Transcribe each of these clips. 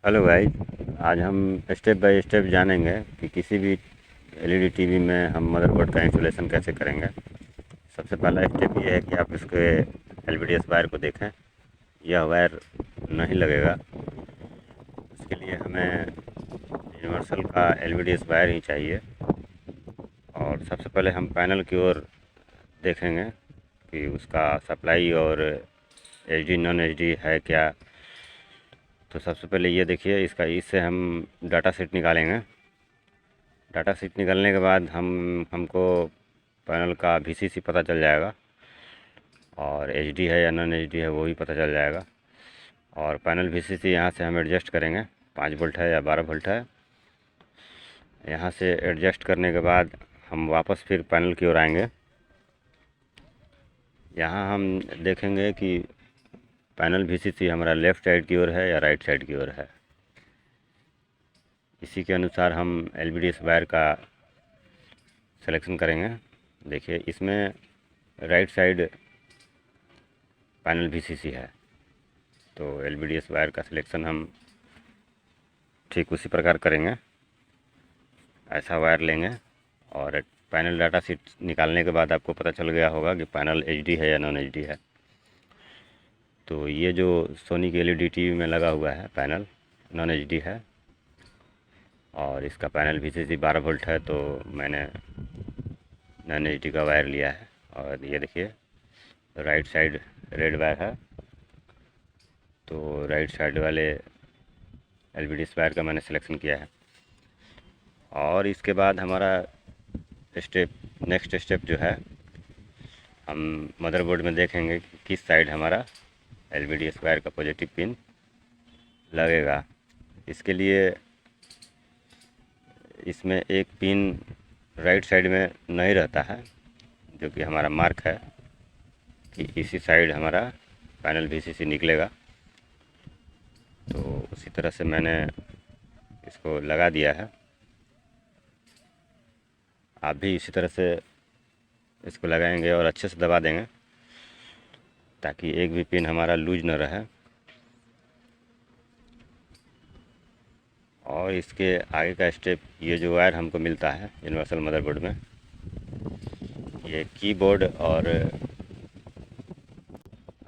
Hello भाई। आज हम स्टेप बाय स्टेप जानेंगे कि किसी भी एलईडी टीवी में हम मदरबोर्ड का इंस्टॉलेशन कैसे करेंगे। सबसे पहला स्टेप ये है कि आप इसके एलवीडीएस वायर को देखें। यह वायर नहीं लगेगा। उसके लिए हमें यूनिवर्सल का एलवीडीएस वायर ही चाहिए। और सबसे पहले हम पैनल की ओर देखेंगे कि उसका सप्लाई और एचडी नॉन एचडी है क्या। तो सबसे पहले ये देखिए, इससे हम डाटा शीट निकालेंगे। डाटा शीट निकलने के बाद हमको पैनल का वीसीसी पता चल जाएगा, और एचडी है या नॉन एचडी है वो भी पता चल जाएगा। और पैनल वीसीसी यहाँ से हम एडजस्ट करेंगे, 5 वोल्ट है या 12 वोल्ट है। यहाँ से एडजस्ट करने के बाद हम वापस फिर पैनल की ओर आएंगे। यहाँ हम देखेंगे कि पैनल वीसीसी हमारा लेफ़्ट साइड की ओर है या राइट साइड की ओर है। इसी के अनुसार हम एलवीडीएस वायर का सिलेक्शन करेंगे। देखिए, इसमें राइट साइड पैनल वीसीसी है, तो एलवीडीएस वायर का सिलेक्शन हम ठीक उसी प्रकार करेंगे। ऐसा वायर लेंगे और पैनल डाटा शीट निकालने के बाद आपको पता चल गया होगा कि पैनल एचडी है या नॉन एचडी है। तो ये जो सोनी की एलईडी टीवी में लगा हुआ है पैनल नॉन एचडी है, और इसका पैनल वीसीसी 12 वोल्ट है, तो मैंने नॉन एचडी का वायर लिया है। और ये देखिए, राइट साइड रेड वायर है, तो राइट साइड वाले एलवीडीएस वायर का मैंने सिलेक्शन किया है। और इसके बाद हमारा नेक्स्ट स्टेप जो है, हम मदरबोर्ड में देखेंगे कि किस साइड हमारा एलवीडीएस वायर का पॉजिटिव पिन लगेगा। इसके लिए इसमें एक पिन राइट साइड में नहीं रहता है, जो कि हमारा मार्क है कि इसी साइड हमारा पैनल वीसीसी निकलेगा। तो उसी तरह से मैंने इसको लगा दिया है। आप भी इसी तरह से इसको लगाएंगे और अच्छे से दबा देंगे, ताकि एक भी पिन हमारा लूज न रहे। और इसके आगे का स्टेप, ये जो वायर हमको मिलता है यूनिवर्सल मदरबोर्ड में, ये कीबोर्ड और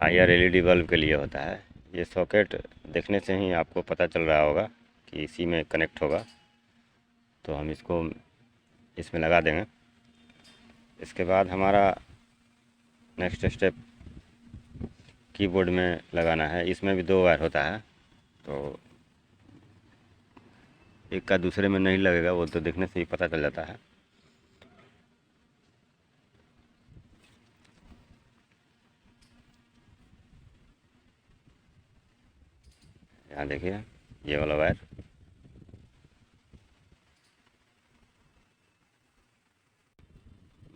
आईआर एलईडी बल्ब के लिए होता है। ये सॉकेट देखने से ही आपको पता चल रहा होगा कि इसी में कनेक्ट होगा, तो हम इसको इसमें लगा देंगे। इसके बाद हमारा नेक्स्ट स्टेप कीबोर्ड में लगाना है। इसमें भी 2 वायर होता है, तो एक का दूसरे में नहीं लगेगा, वो तो देखने से ही पता चल जाता है। यहाँ देखिए, ये वाला वायर।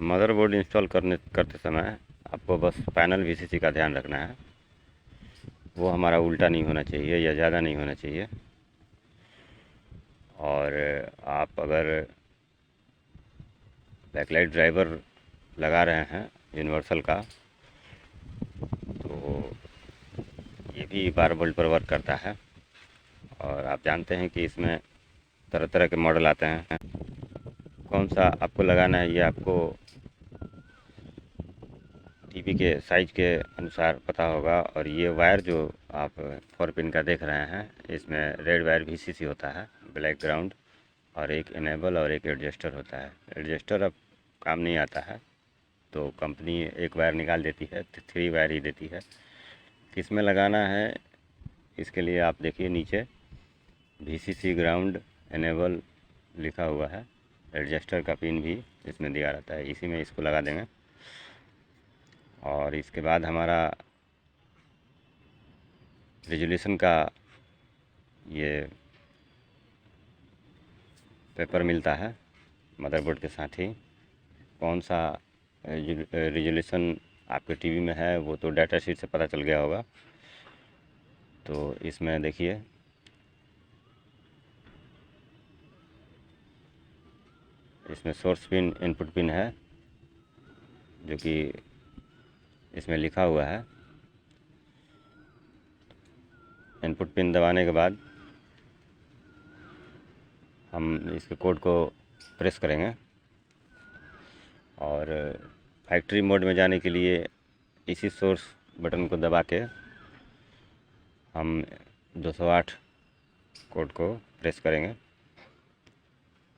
मदरबोर्ड इंस्टॉल करते समय आपको बस पैनल वीसीसी का ध्यान रखना है। वो हमारा उल्टा नहीं होना चाहिए या ज़्यादा नहीं होना चाहिए। और आप अगर बैकलाइट ड्राइवर लगा रहे हैं यूनिवर्सल का, तो ये भी 12 वोल्ट पर वर्क करता है। और आप जानते हैं कि इसमें तरह तरह के मॉडल आते हैं। कौन सा आपको लगाना है ये आपको टीवी के साइज़ के अनुसार पता होगा। और ये वायर जो आप 4 पिन का देख रहे हैं, इसमें रेड वायर वीसीसी होता है, ब्लैक ग्राउंड, और एक इनेबल और एक एडजस्टर होता है। एडजस्टर अब काम नहीं आता है, तो कंपनी एक वायर निकाल देती है, 3 वायर ही देती है। किस में लगाना है इसके लिए आप देखिए, नीचे वीसीसी ग्राउंड इनेबल लिखा हुआ है। एडजस्टर का पिन भी इसमें दिया रहता है, इसी में इसको लगा देंगे। और इसके बाद हमारा रेजोल्यूशन का ये पेपर मिलता है मदरबोर्ड के साथ ही। कौन सा रेजोल्यूशन आपके टीवी में है वो तो डाटा शीट से पता चल गया होगा। तो इसमें देखिए, इसमें सोर्स पिन इनपुट पिन है, जो कि इसमें लिखा हुआ है। इनपुट पिन दबाने के बाद हम इसके कोड को प्रेस करेंगे और फैक्ट्री मोड में जाने के लिए इसी सोर्स बटन को दबा के हम 208 कोड को प्रेस करेंगे।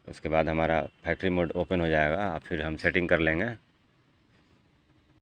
उसके बाद हमारा फैक्ट्री मोड ओपन हो जाएगा। फिर हम सेटिंग कर लेंगे